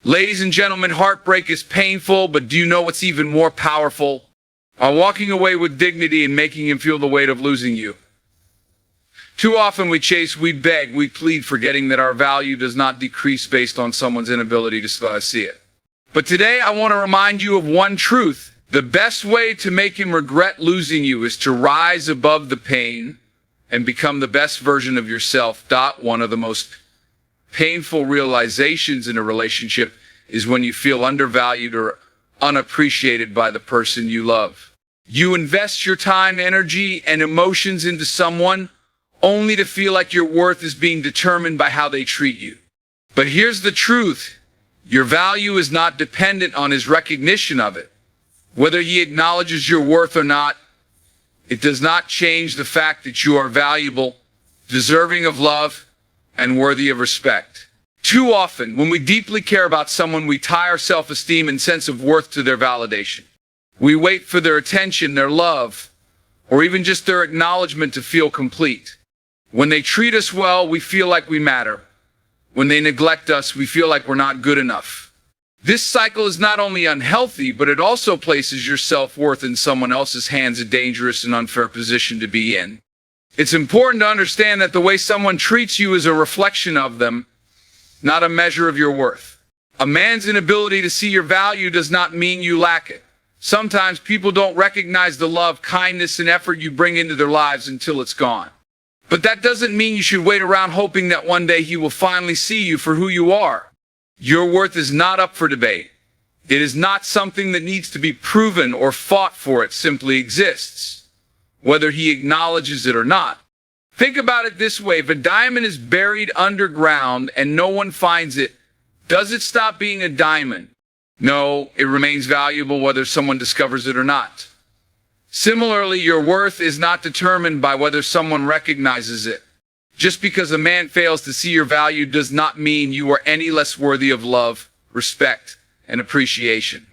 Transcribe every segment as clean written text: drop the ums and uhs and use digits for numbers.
Ladies and gentlemen, heartbreak is painful, but do you know what's even more powerful? Walking away with dignity and making him feel the weight of losing you. Too often we chase, we beg, we plead, forgetting that our value does not decrease based on someone's inability to see it. But today I want to remind you of one truth. The best way to make him regret losing you is to rise above the pain and become the best version of yourself. One of the most painful realizations in a relationship is when you feel undervalued or unappreciated by the person you love. You invest your time, energy, and emotions into someone only to feel like your worth is being determined by how they treat you. But here's the truth. Your value is not dependent on his recognition of it. Whether he acknowledges your worth or not, it does not change the fact that you are valuable, deserving of love, and worthy of respect. Too often, when we deeply care about someone, we tie our self-esteem and sense of worth to their validation. We wait for their attention, their love, or even just their acknowledgement to feel complete. When they treat us well, we feel like we matter. When they neglect us, we feel like we're not good enough. This cycle is not only unhealthy, but it also places your self-worth in someone else's hands, a dangerous and unfair position to be in. It's important to understand that the way someone treats you is a reflection of them, not a measure of your worth. A man's inability to see your value does not mean you lack it. Sometimes people don't recognize the love, kindness, and effort you bring into their lives until it's gone. But that doesn't mean you should wait around hoping that one day he will finally see you for who you are. Your worth is not up for debate. It is not something that needs to be proven or fought for. It simply exists, whether he acknowledges it or not. Think about it this way. If a diamond is buried underground and no one finds it, does it stop being a diamond? No, it remains valuable whether someone discovers it or not. Similarly, your worth is not determined by whether someone recognizes it. Just because a man fails to see your value does not mean you are any less worthy of love, respect, and appreciation.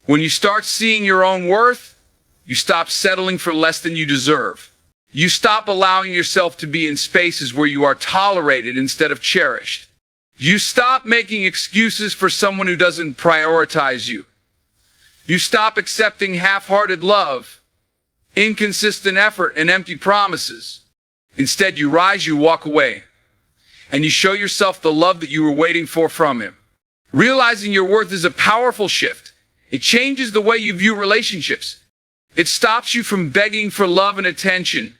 When you start seeing your own worth, you stop settling for less than you deserve. You stop allowing yourself to be in spaces where you are tolerated instead of cherished. You stop making excuses for someone who doesn't prioritize you. You stop accepting half-hearted love, inconsistent effort, and empty promises. Instead, you rise, you walk away, and you show yourself the love that you were waiting for from him. Realizing your worth is a powerful shift. It changes the way you view relationships. It stops you from begging for love and attention.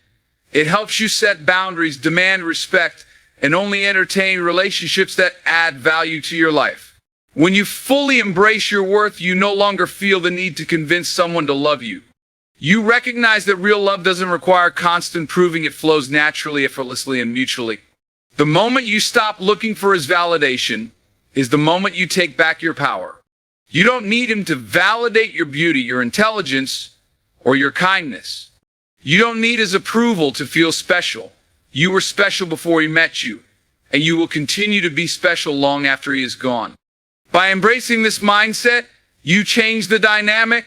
It helps you set boundaries, demand respect, and only entertain relationships that add value to your life. When you fully embrace your worth, you no longer feel the need to convince someone to love you. You recognize that real love doesn't require constant proving. It flows naturally, effortlessly, and mutually. The moment you stop looking for his validation is the moment you take back your power. You don't need him to validate your beauty, your intelligence, or your kindness. You don't need his approval to feel special. You were special before he met you, and you will continue to be special long after he is gone. By embracing this mindset, you change the dynamic.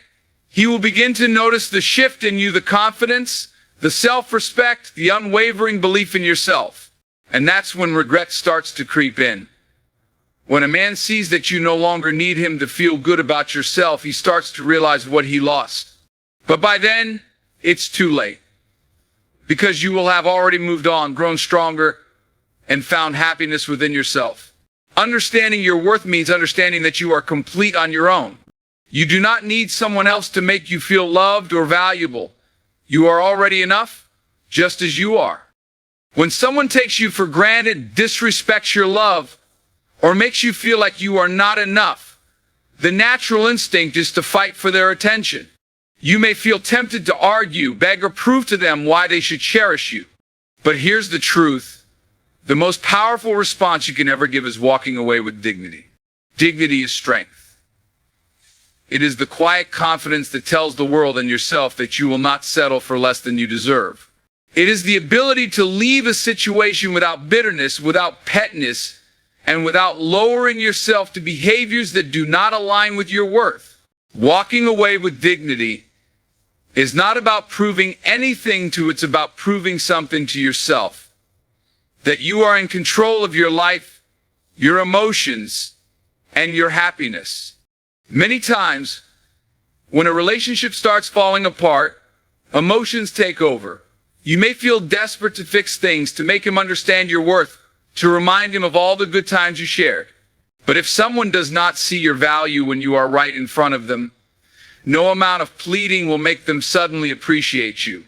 He will begin to notice the shift in you, the confidence, the self-respect, the unwavering belief in yourself. And that's when regret starts to creep in. When a man sees that you no longer need him to feel good about yourself, he starts to realize what he lost. But by then, it's too late. Because you will have already moved on, grown stronger, and found happiness within yourself. Understanding your worth means understanding that you are complete on your own. You do not need someone else to make you feel loved or valuable. You are already enough, just as you are. When someone takes you for granted, disrespects your love, or makes you feel like you are not enough, the natural instinct is to fight for their attention. You may feel tempted to argue, beg, or prove to them why they should cherish you. But here's the truth. The most powerful response you can ever give is walking away with dignity. Dignity is strength. It is the quiet confidence that tells the world and yourself that you will not settle for less than you deserve. It is the ability to leave a situation without bitterness, without pettiness, and without lowering yourself to behaviors that do not align with your worth. Walking away with dignity is not about proving anything to, it's about proving something to yourself. That you are in control of your life, your emotions, and your happiness. Many times, when a relationship starts falling apart, emotions take over. You may feel desperate to fix things, to make him understand your worth, to remind him of all the good times you shared. But if someone does not see your value when you are right in front of them, no amount of pleading will make them suddenly appreciate you.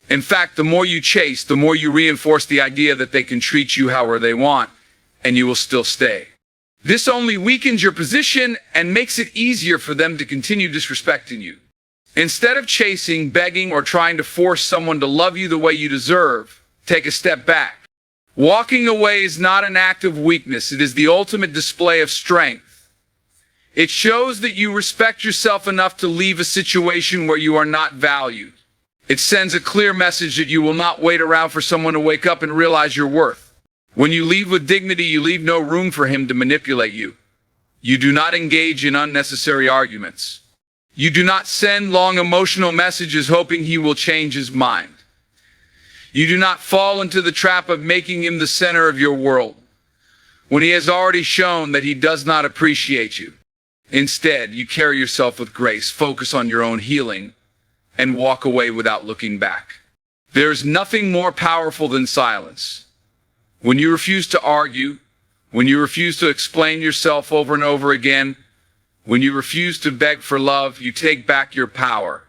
In fact, the more you chase, the more you reinforce the idea that they can treat you however they want, and you will still stay. This only weakens your position and makes it easier for them to continue disrespecting you. Instead of chasing, begging, or trying to force someone to love you the way you deserve, take a step back. Walking away is not an act of weakness. It is the ultimate display of strength. It shows that you respect yourself enough to leave a situation where you are not valued. It sends a clear message that you will not wait around for someone to wake up and realize your worth. When you leave with dignity, you leave no room for him to manipulate you. You do not engage in unnecessary arguments. You do not send long emotional messages hoping he will change his mind. You do not fall into the trap of making him the center of your world when he has already shown that he does not appreciate you. Instead, you carry yourself with grace, focus on your own healing, and walk away without looking back. There is nothing more powerful than silence. When you refuse to argue, when you refuse to explain yourself over and over again, when you refuse to beg for love, you take back your power.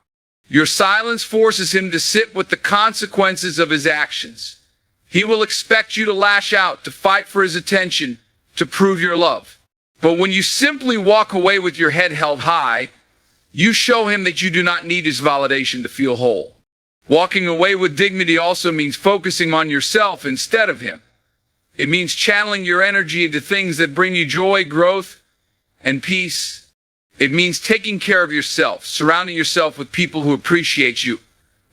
Your silence forces him to sit with the consequences of his actions. He will expect you to lash out, to fight for his attention, to prove your love. But when you simply walk away with your head held high, you show him that you do not need his validation to feel whole. Walking away with dignity also means focusing on yourself instead of him. It means channeling your energy into things that bring you joy, growth, and peace. It means taking care of yourself, surrounding yourself with people who appreciate you,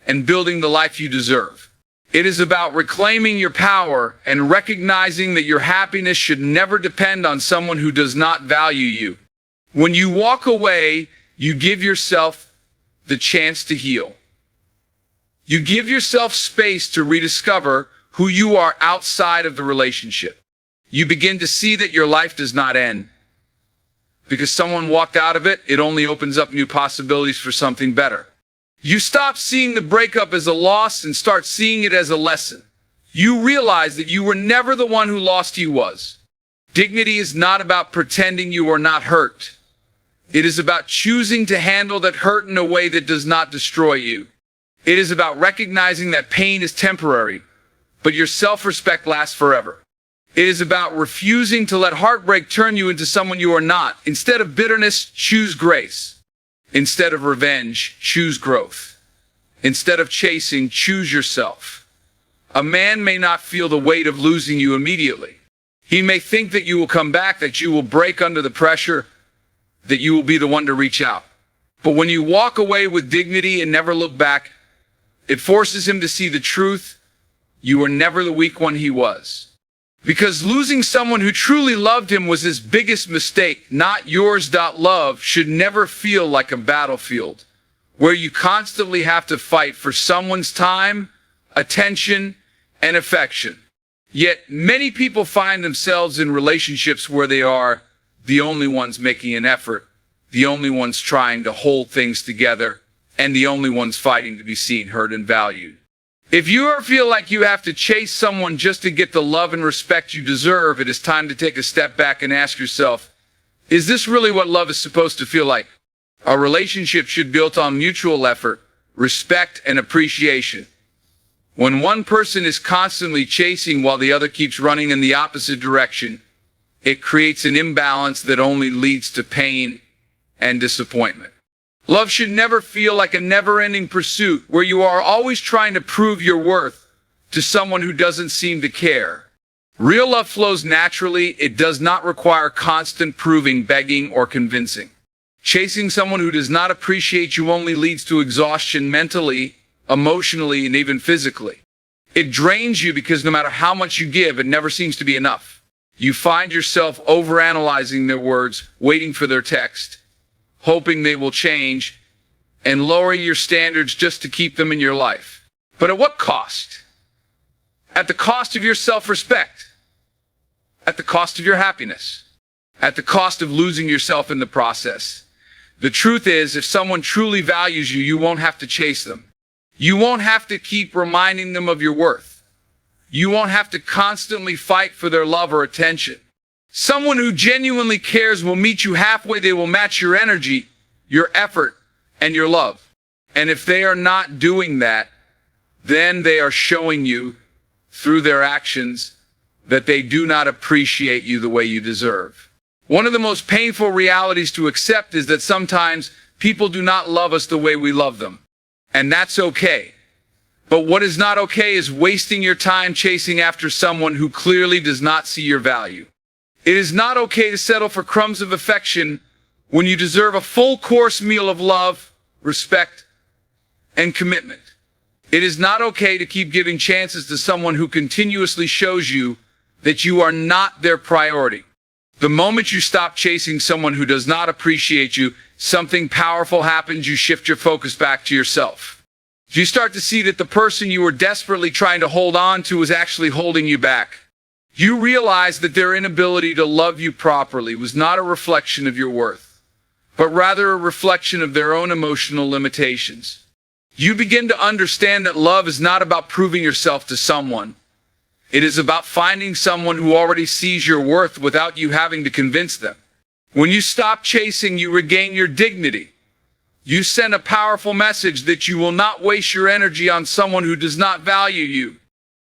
and building the life you deserve. It is about reclaiming your power and recognizing that your happiness should never depend on someone who does not value you. When you walk away, you give yourself the chance to heal. You give yourself space to rediscover who you are outside of the relationship. You begin to see that your life does not end. Because someone walked out of it, it only opens up new possibilities for something better. You stop seeing the breakup as a loss and start seeing it as a lesson. You realize that you were never the one who lost, he was. Dignity is not about pretending you are not hurt. It is about choosing to handle that hurt in a way that does not destroy you. It is about recognizing that pain is temporary, but your self-respect lasts forever. It is about refusing to let heartbreak turn you into someone you are not. Instead of bitterness, choose grace. Instead of revenge, choose growth. Instead of chasing, choose yourself. A man may not feel the weight of losing you immediately. He may think that you will come back, that you will break under the pressure, that you will be the one to reach out. But when you walk away with dignity and never look back, it forces him to see the truth. You were never the weak one he was. Because losing someone who truly loved him was his biggest mistake, not yours. Love should never feel like a battlefield where you constantly have to fight for someone's time, attention, and affection. Yet many people find themselves in relationships where they are the only ones making an effort, the only ones trying to hold things together, and the only ones fighting to be seen, heard, and valued. If you ever feel like you have to chase someone just to get the love and respect you deserve, it is time to take a step back and ask yourself, is this really what love is supposed to feel like? A relationship should be built on mutual effort, respect, and appreciation. When one person is constantly chasing while the other keeps running in the opposite direction, it creates an imbalance that only leads to pain and disappointment. Love should never feel like a never-ending pursuit where you are always trying to prove your worth to someone who doesn't seem to care. Real love flows naturally. It does not require constant proving, begging, or convincing. Chasing someone who does not appreciate you only leads to exhaustion mentally, emotionally, and even physically. It drains you because no matter how much you give, it never seems to be enough. You find yourself overanalyzing their words, waiting for their text, hoping they will change, and lowering your standards just to keep them in your life. But at what cost? At the cost of your self-respect. At the cost of your happiness. at the cost of losing yourself in the process. The truth is, if someone truly values you, you won't have to chase them. You won't have to keep reminding them of your worth. You won't have to constantly fight for their love or attention. Someone who genuinely cares will meet you halfway. They will match your energy, your effort, and your love. And if they are not doing that, then they are showing you through their actions that they do not appreciate you the way you deserve. One of the most painful realities to accept is that sometimes people do not love us the way we love them. And that's okay. But what is not okay is wasting your time chasing after someone who clearly does not see your value. It is not okay to settle for crumbs of affection when you deserve a full course meal of love, respect, and commitment. It is not okay to keep giving chances to someone who continuously shows you that you are not their priority. The moment you stop chasing someone who does not appreciate you, something powerful happens. You shift your focus back to yourself. You start to see that the person you were desperately trying to hold on to is actually holding you back. You realize that their inability to love you properly was not a reflection of your worth, but rather a reflection of their own emotional limitations. You begin to understand that love is not about proving yourself to someone. It is about finding someone who already sees your worth without you having to convince them. When you stop chasing, you regain your dignity. You send a powerful message that you will not waste your energy on someone who does not value you.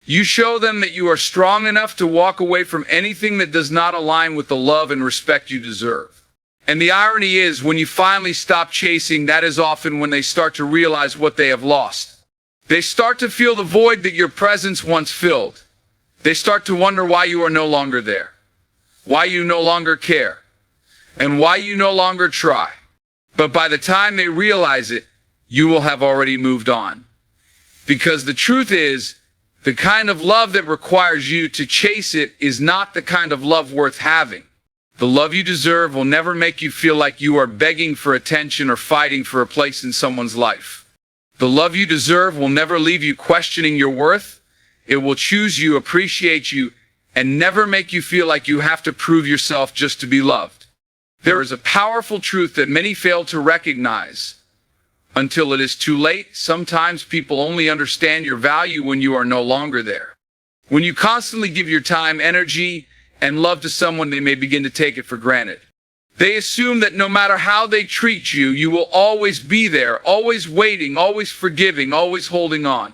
You show them that you are strong enough to walk away from anything that does not align with the love and respect you deserve. And the irony is, when you finally stop chasing, that is often when they start to realize what they have lost. They start to feel the void that your presence once filled. They start to wonder why you are no longer there, why you no longer care, and why you no longer try. But by the time they realize it, you will have already moved on. Because the truth is, the kind of love that requires you to chase it is not the kind of love worth having. The love you deserve will never make you feel like you are begging for attention or fighting for a place in someone's life. The love you deserve will never leave you questioning your worth. It will choose you, appreciate you, and never make you feel like you have to prove yourself just to be loved. There is a powerful truth that many fail to recognize until it is too late. Sometimes people only understand your value when you are no longer there. When you constantly give your time, energy, and love to someone, they may begin to take it for granted. They assume that no matter how they treat you, you will always be there, always waiting, always forgiving, always holding on.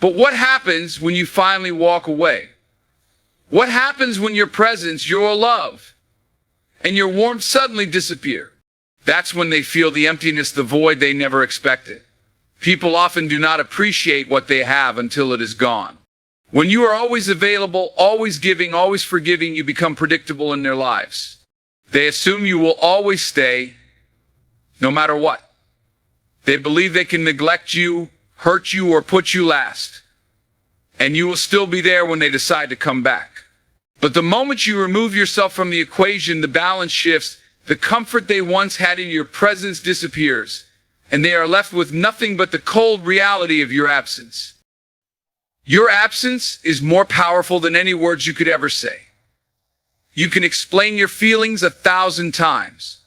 But what happens when you finally walk away? What happens when your presence, your love, and your warmth suddenly disappear? That's when they feel the emptiness, the void they never expected. People often do not appreciate what they have until it is gone. When you are always available, always giving, always forgiving, you become predictable in their lives. They assume you will always stay, no matter what. They believe they can neglect you, hurt you, or put you last, and you will still be there when they decide to come back. But the moment you remove yourself from the equation, the balance shifts. The comfort they once had in your presence disappears, and they are left with nothing but the cold reality of your absence. Your absence is more powerful than any words you could ever say. You can explain your feelings 1,000 times.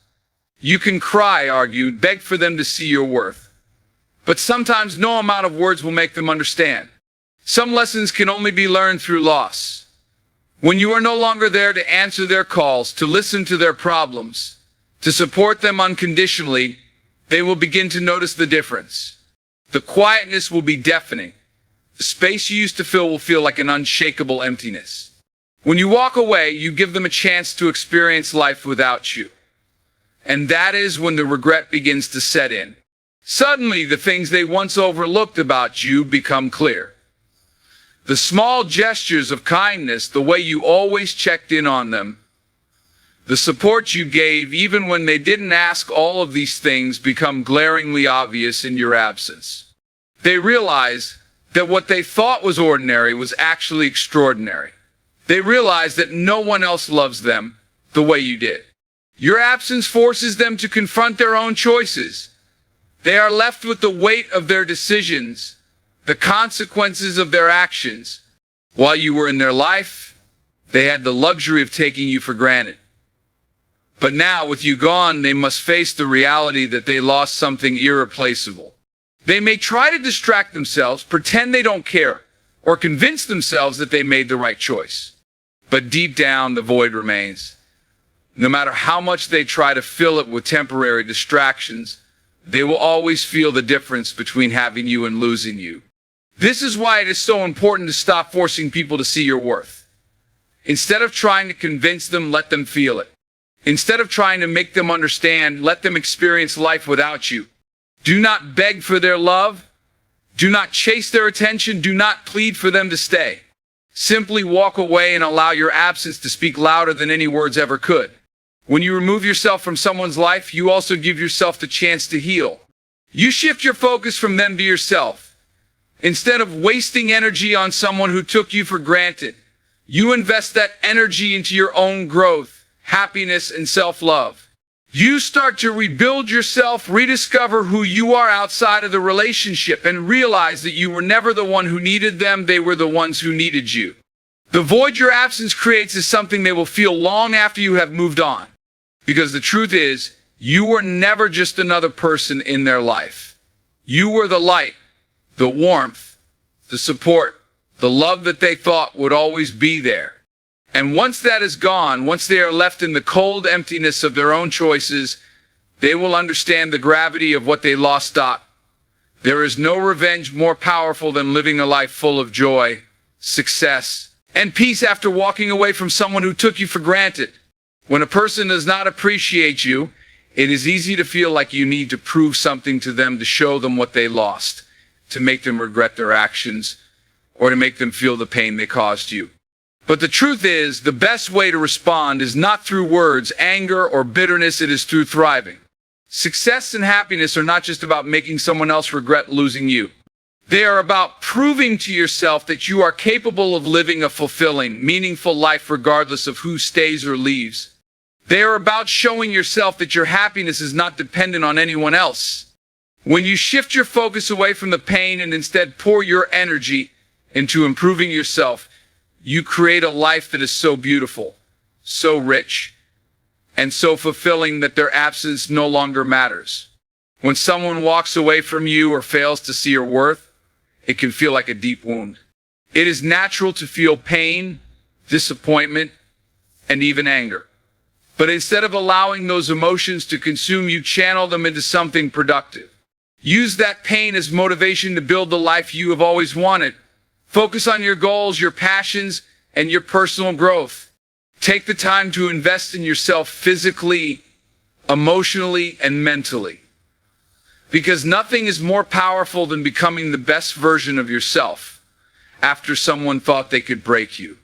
You can cry, argue, beg for them to see your worth. But sometimes no amount of words will make them understand. Some lessons can only be learned through loss. When you are no longer there to answer their calls, to listen to their problems, to support them unconditionally, they will begin to notice the difference. The quietness will be deafening. The space you used to fill will feel like an unshakable emptiness. When you walk away, you give them a chance to experience life without you. And that is when the regret begins to set in. Suddenly, the things they once overlooked about you become clear. The small gestures of kindness, the way you always checked in on them, the support you gave even when they didn't ask, all of these things become glaringly obvious in your absence. They realize that what they thought was ordinary was actually extraordinary. They realize that no one else loves them the way you did. Your absence forces them to confront their own choices. They are left with the weight of their decisions, the consequences of their actions. While you were in their life, they had the luxury of taking you for granted. But now, with you gone, they must face the reality that they lost something irreplaceable. They may try to distract themselves, pretend they don't care, or convince themselves that they made the right choice. But deep down, the void remains. No matter how much they try to fill it with temporary distractions, they will always feel the difference between having you and losing you. This is why it is so important to stop forcing people to see your worth. Instead of trying to convince them, let them feel it. Instead of trying to make them understand, let them experience life without you. Do not beg for their love. Do not chase their attention. Do not plead for them to stay. Simply walk away and allow your absence to speak louder than any words ever could. When you remove yourself from someone's life, you also give yourself the chance to heal. You shift your focus from them to yourself. Instead of wasting energy on someone who took you for granted, you invest that energy into your own growth, happiness, and self-love. You start to rebuild yourself, rediscover who you are outside of the relationship, and realize that you were never the one who needed them, they were the ones who needed you. The void your absence creates is something they will feel long after you have moved on. Because the truth is, you were never just another person in their life. You were the light, the warmth, the support, the love that they thought would always be there. And once that is gone, once they are left in the cold emptiness of their own choices, they will understand the gravity of what they lost. There is no revenge more powerful than living a life full of joy, success, and peace after walking away from someone who took you for granted. When a person does not appreciate you, it is easy to feel like you need to prove something to them to show them what they lost, to make them regret their actions, or to make them feel the pain they caused you. But the truth is, the best way to respond is not through words, anger, or bitterness, it is through thriving. Success and happiness are not just about making someone else regret losing you. They are about proving to yourself that you are capable of living a fulfilling, meaningful life regardless of who stays or leaves. They are about showing yourself that your happiness is not dependent on anyone else. When you shift your focus away from the pain and instead pour your energy into improving yourself, you create a life that is so beautiful, so rich, and so fulfilling that their absence no longer matters. When someone walks away from you or fails to see your worth, it can feel like a deep wound. It is natural to feel pain, disappointment, and even anger. But instead of allowing those emotions to consume you, channel them into something productive. Use that pain as motivation to build the life you have always wanted. Focus on your goals, your passions, and your personal growth. Take the time to invest in yourself physically, emotionally, and mentally. Because nothing is more powerful than becoming the best version of yourself after someone thought they could break you.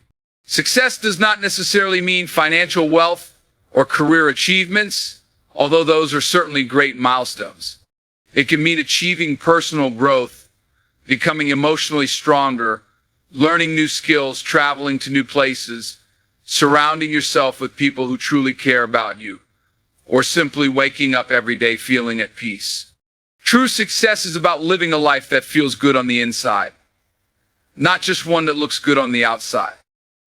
Success does not necessarily mean financial wealth or career achievements, although those are certainly great milestones. It can mean achieving personal growth, becoming emotionally stronger, learning new skills, traveling to new places, surrounding yourself with people who truly care about you, or simply waking up every day feeling at peace. True success is about living a life that feels good on the inside, not just one that looks good on the outside.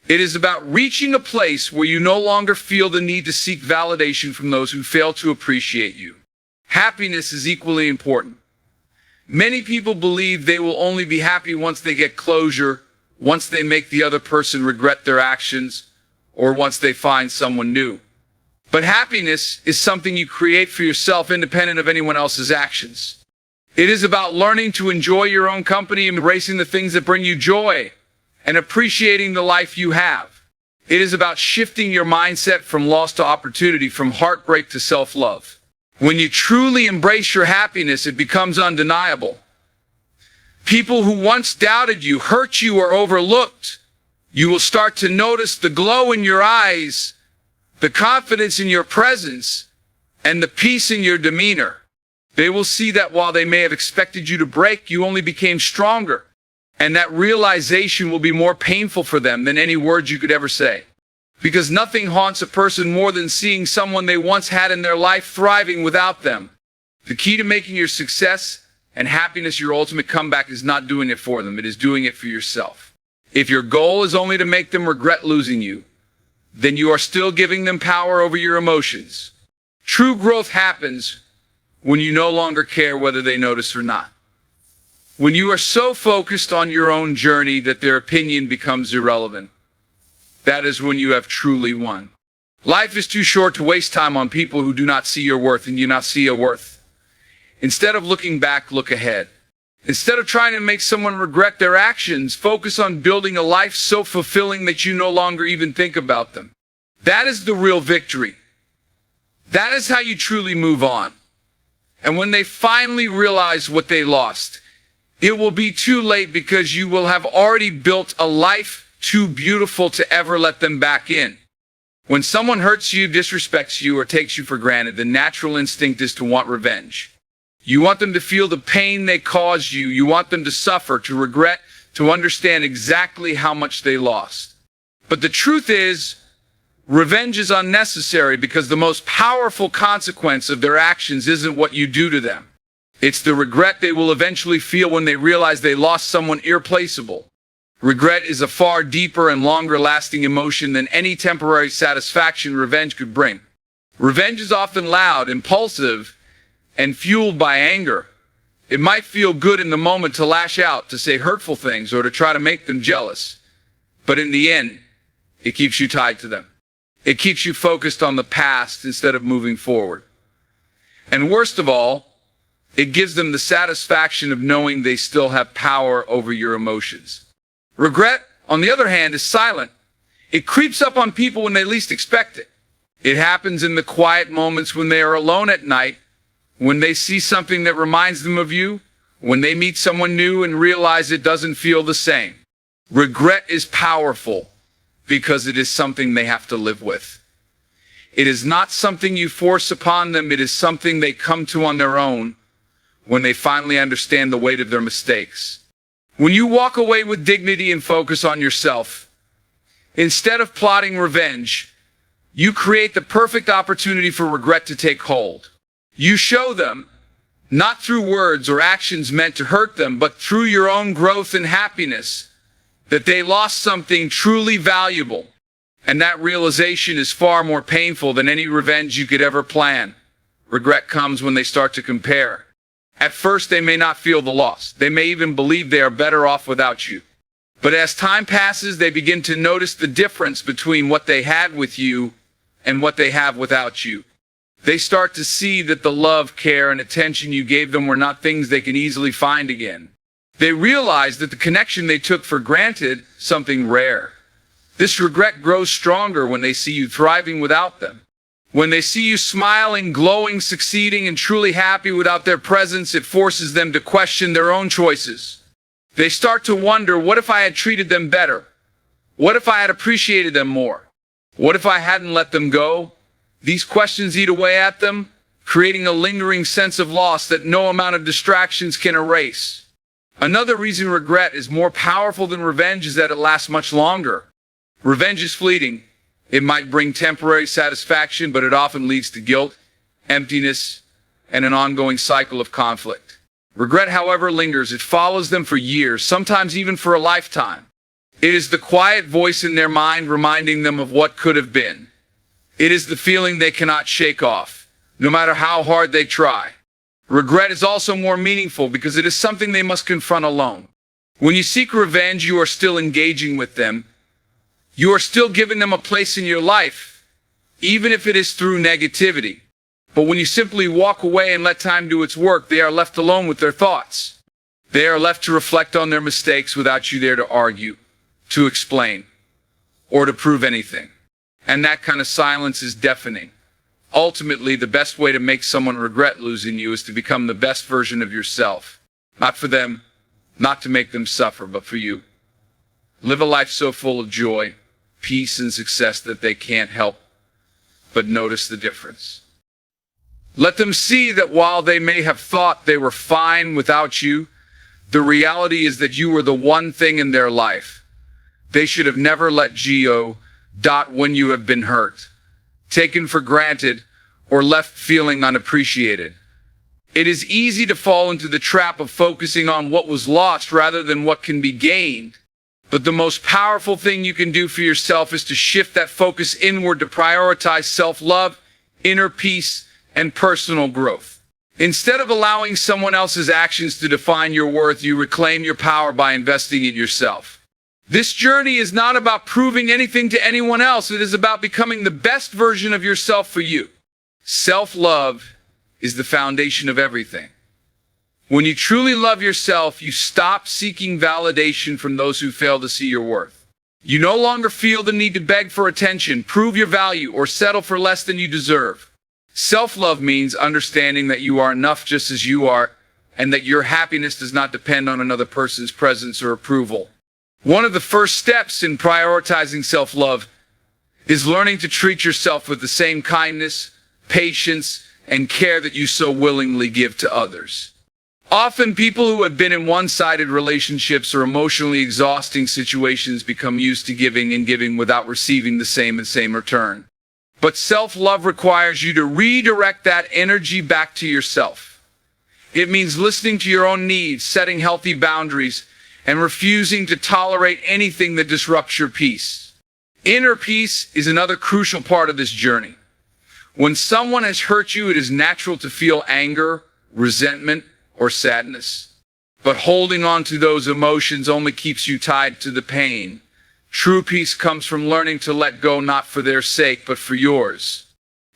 It is about reaching a place where you no longer feel the need to seek validation from those who fail to appreciate you. Happiness is equally important. Many people believe they will only be happy once they get closure, once they make the other person regret their actions, or once they find someone new. But happiness is something you create for yourself independent of anyone else's actions. It is about learning to enjoy your own company, embracing the things that bring you joy, and appreciating the life you have. It is about shifting your mindset from loss to opportunity, from heartbreak to self-love. When you truly embrace your happiness, it becomes undeniable. People who once doubted you, hurt you, or overlooked, you will start to notice the glow in your eyes, the confidence in your presence, and the peace in your demeanor. They will see that while they may have expected you to break, you only became stronger. And that realization will be more painful for them than any words you could ever say. Because nothing haunts a person more than seeing someone they once had in their life thriving without them. The key to making your success and happiness your ultimate comeback is not doing it for them. It is doing it for yourself. If your goal is only to make them regret losing you, then you are still giving them power over your emotions. True growth happens when you no longer care whether they notice or not. When you are so focused on your own journey that their opinion becomes irrelevant, that is when you have truly won. Life is too short to waste time on people who do not see your worth and you not see your worth. Instead of looking back, look ahead. Instead of trying to make someone regret their actions, focus on building a life so fulfilling that you no longer even think about them. That is the real victory. That is how you truly move on. And when they finally realize what they lost, it will be too late because you will have already built a life too beautiful to ever let them back in. When someone hurts you, disrespects you, or takes you for granted, the natural instinct is to want revenge. You want them to feel the pain they caused you. You want them to suffer, to regret, to understand exactly how much they lost. But the truth is, revenge is unnecessary because the most powerful consequence of their actions isn't what you do to them. It's the regret they will eventually feel when they realize they lost someone irreplaceable. Regret is a far deeper and longer-lasting emotion than any temporary satisfaction revenge could bring. Revenge is often loud, impulsive, and fueled by anger. It might feel good in the moment to lash out, to say hurtful things, or to try to make them jealous. But in the end, it keeps you tied to them. It keeps you focused on the past instead of moving forward. And worst of all, it gives them the satisfaction of knowing they still have power over your emotions. Regret, on the other hand, is silent. It creeps up on people when they least expect it. It happens in the quiet moments when they are alone at night, when they see something that reminds them of you, when they meet someone new and realize it doesn't feel the same. Regret is powerful because it is something they have to live with. It is not something you force upon them. It is something they come to on their own when they finally understand the weight of their mistakes. When you walk away with dignity and focus on yourself, instead of plotting revenge, you create the perfect opportunity for regret to take hold. You show them, not through words or actions meant to hurt them, but through your own growth and happiness, that they lost something truly valuable. And that realization is far more painful than any revenge you could ever plan. Regret comes when they start to compare. At first, they may not feel the loss. They may even believe they are better off without you. But as time passes, they begin to notice the difference between what they had with you and what they have without you. They start to see that the love, care, and attention you gave them were not things they can easily find again. They realize that the connection they took for granted, something rare. This regret grows stronger when they see you thriving without them. When they see you smiling, glowing, succeeding, and truly happy without their presence, it forces them to question their own choices. They start to wonder, what if I had treated them better? What if I had appreciated them more? What if I hadn't let them go? These questions eat away at them, creating a lingering sense of loss that no amount of distractions can erase. Another reason regret is more powerful than revenge is that it lasts much longer. Revenge is fleeting. It might bring temporary satisfaction, but it often leads to guilt, emptiness, and an ongoing cycle of conflict. Regret, however, lingers. It follows them for years, sometimes even for a lifetime. It is the quiet voice in their mind reminding them of what could have been. It is the feeling they cannot shake off, no matter how hard they try. Regret is also more meaningful because it is something they must confront alone. When you seek revenge, you are still engaging with them. You are still giving them a place in your life, even if it is through negativity. But when you simply walk away and let time do its work, they are left alone with their thoughts. They are left to reflect on their mistakes without you there to argue, to explain, or to prove anything. And that kind of silence is deafening. Ultimately, the best way to make someone regret losing you is to become the best version of yourself. Not for them, not to make them suffer, but for you. Live a life so full of joy, peace, and success that they can't help but notice the difference. Let them see that while they may have thought they were fine without you, the reality is that you were the one thing in their life. They should have never let go when you have been hurt, taken for granted, or left feeling unappreciated. It is easy to fall into the trap of focusing on what was lost rather than what can be gained. But the most powerful thing you can do for yourself is to shift that focus inward to prioritize self-love, inner peace, and personal growth. Instead of allowing someone else's actions to define your worth, you reclaim your power by investing in yourself. This journey is not about proving anything to anyone else. It is about becoming the best version of yourself for you. Self-love is the foundation of everything. When you truly love yourself, you stop seeking validation from those who fail to see your worth. You no longer feel the need to beg for attention, prove your value, or settle for less than you deserve. Self-love means understanding that you are enough just as you are, and that your happiness does not depend on another person's presence or approval. One of the first steps in prioritizing self-love is learning to treat yourself with the same kindness, patience, and care that you so willingly give to others. Often, people who have been in one-sided relationships or emotionally exhausting situations become used to giving and giving without receiving the same return. But self-love requires you to redirect that energy back to yourself. It means listening to your own needs, setting healthy boundaries, and refusing to tolerate anything that disrupts your peace. Inner peace is another crucial part of this journey. When someone has hurt you, it is natural to feel anger, resentment, or sadness. But holding on to those emotions only keeps you tied to the pain. True peace comes from learning to let go, not for their sake, but for yours.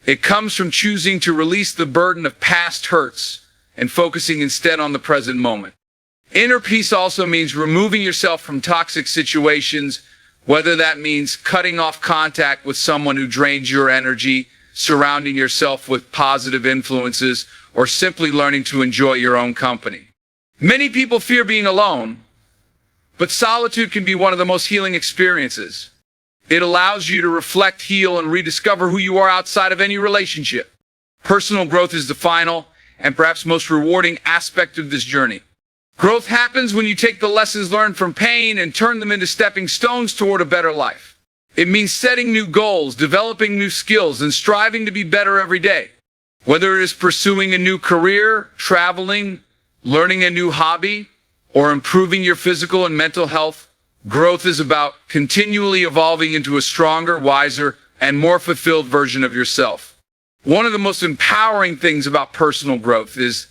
It comes from choosing to release the burden of past hurts and focusing instead on the present moment. Inner peace also means removing yourself from toxic situations, whether that means cutting off contact with someone who drains your energy, surrounding yourself with positive influences, or simply learning to enjoy your own company. Many people fear being alone, but solitude can be one of the most healing experiences. It allows you to reflect, heal, and rediscover who you are outside of any relationship. Personal growth is the final and perhaps most rewarding aspect of this journey. Growth happens when you take the lessons learned from pain and turn them into stepping stones toward a better life. It means setting new goals, developing new skills, and striving to be better every day. Whether it is pursuing a new career, traveling, learning a new hobby, or improving your physical and mental health, growth is about continually evolving into a stronger, wiser, and more fulfilled version of yourself. One of the most empowering things about personal growth is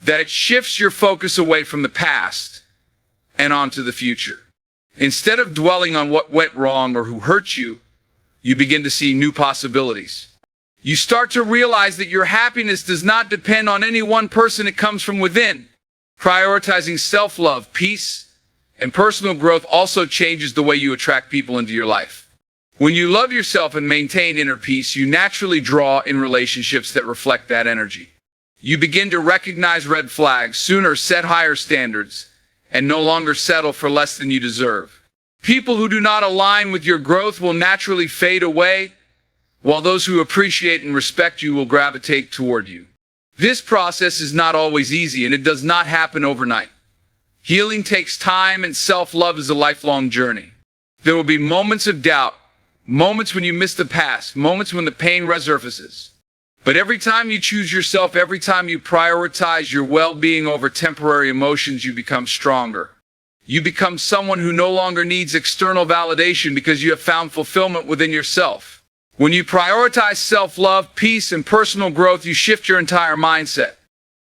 that it shifts your focus away from the past and onto the future. Instead of dwelling on what went wrong or who hurt you, you begin to see new possibilities. You start to realize that your happiness does not depend on any one person, it comes from within. Prioritizing self-love, peace, and personal growth also changes the way you attract people into your life. When you love yourself and maintain inner peace, you naturally draw in relationships that reflect that energy. You begin to recognize red flags, sooner set higher standards, and no longer settle for less than you deserve. People who do not align with your growth will naturally fade away, while those who appreciate and respect you will gravitate toward you. This process is not always easy, and it does not happen overnight. Healing takes time, and self-love is a lifelong journey. There will be moments of doubt, moments when you miss the past, moments when the pain resurfaces. But every time you choose yourself, every time you prioritize your well-being over temporary emotions, you become stronger. You become someone who no longer needs external validation because you have found fulfillment within yourself. When you prioritize self-love, peace, and personal growth, you shift your entire mindset.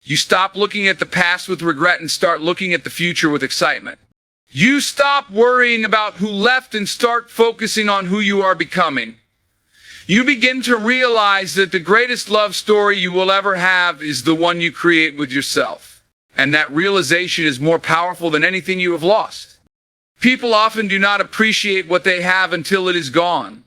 You stop looking at the past with regret and start looking at the future with excitement. You stop worrying about who left and start focusing on who you are becoming. You begin to realize that the greatest love story you will ever have is the one you create with yourself. And that realization is more powerful than anything you have lost. People often do not appreciate what they have until it is gone.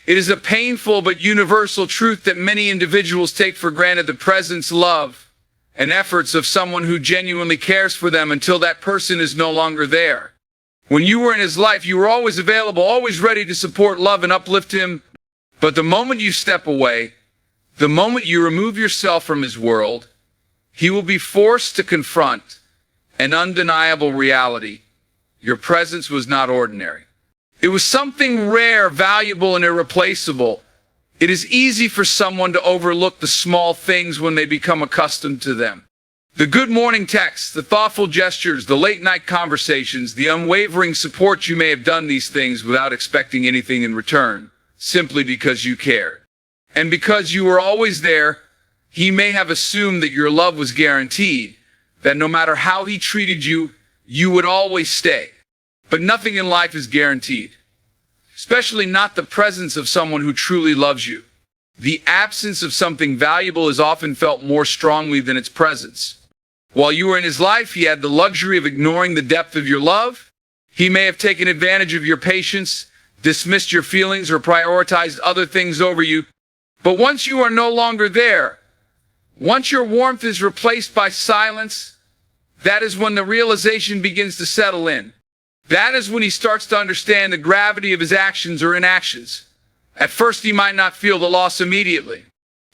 It is a painful but universal truth that many individuals take for granted the presence, love, and efforts of someone who genuinely cares for them until that person is no longer there. When you were in his life, you were always available, always ready to support, love, and uplift him. But the moment you step away, the moment you remove yourself from his world, he will be forced to confront an undeniable reality. Your presence was not ordinary. It was something rare, valuable, and irreplaceable. It is easy for someone to overlook the small things when they become accustomed to them. The good morning texts, the thoughtful gestures, the late night conversations, the unwavering support. You may have done these things without expecting anything in return, simply because you cared. And because you were always there, he may have assumed that your love was guaranteed, that no matter how he treated you, you would always stay. But nothing in life is guaranteed, especially not the presence of someone who truly loves you. The absence of something valuable is often felt more strongly than its presence. While you were in his life, he had the luxury of ignoring the depth of your love. He may have taken advantage of your patience, dismissed your feelings, or prioritized other things over you. But once you are no longer there, once your warmth is replaced by silence, that is when the realization begins to settle in. That is when he starts to understand the gravity of his actions or inactions. At first, he might not feel the loss immediately.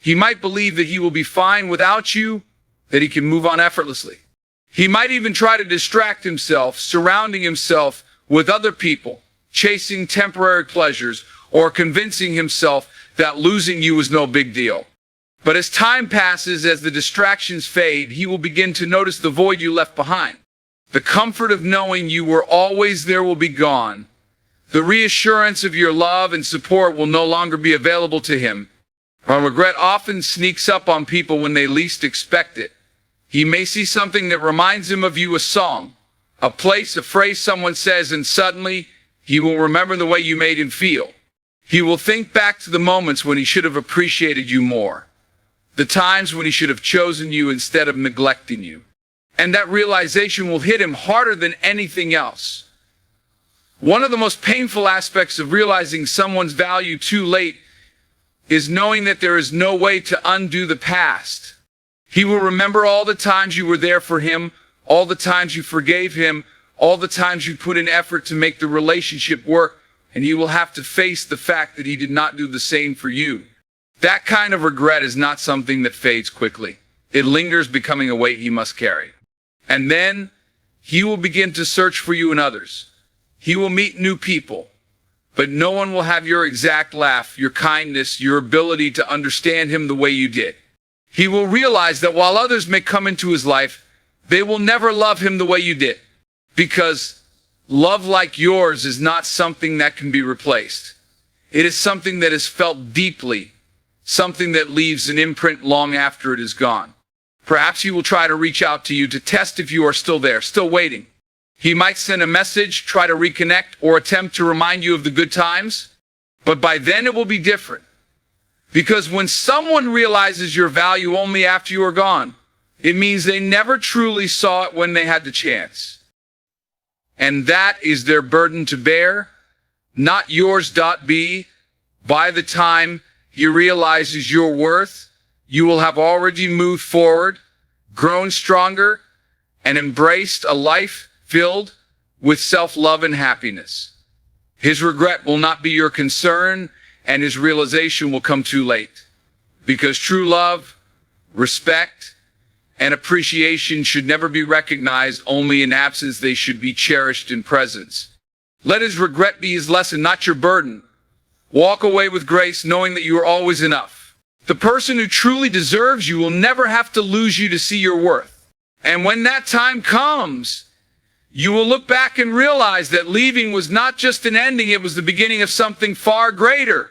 He might believe that he will be fine without you, that he can move on effortlessly. He might even try to distract himself, surrounding himself with other people, chasing temporary pleasures, or convincing himself that losing you is no big deal. But as time passes, as the distractions fade, he will begin to notice the void you left behind. The comfort of knowing you were always there will be gone. The reassurance of your love and support will no longer be available to him. While regret often sneaks up on people when they least expect it, he may see something that reminds him of you, a song, a place, a phrase someone says, and suddenly he will remember the way you made him feel. He will think back to the moments when he should have appreciated you more, the times when he should have chosen you instead of neglecting you. And that realization will hit him harder than anything else. One of the most painful aspects of realizing someone's value too late is knowing that there is no way to undo the past. He will remember all the times you were there for him, all the times you forgave him, all the times you put in effort to make the relationship work, and he will have to face the fact that he did not do the same for you. That kind of regret is not something that fades quickly. It lingers, becoming a weight he must carry. And then he will begin to search for you in others. He will meet new people, but no one will have your exact laugh, your kindness, your ability to understand him the way you did. He will realize that while others may come into his life, they will never love him the way you did, because love like yours is not something that can be replaced. It is something that is felt deeply, something that leaves an imprint long after it is gone. Perhaps he will try to reach out to you to test if you are still there, still waiting. He might send a message, try to reconnect, or attempt to remind you of the good times. But by then it will be different. Because when someone realizes your value only after you are gone, it means they never truly saw it when they had the chance. And that is their burden to bear, not yours. By the time he realizes your worth, you will have already moved forward, grown stronger, and embraced a life filled with self-love and happiness. His regret will not be your concern, and his realization will come too late. Because true love, respect, and appreciation should never be recognized only in absence. They should be cherished in presence. Let his regret be his lesson, not your burden. Walk away with grace, knowing that you are always enough. The person who truly deserves you will never have to lose you to see your worth. And when that time comes, you will look back and realize that leaving was not just an ending, it was the beginning of something far greater.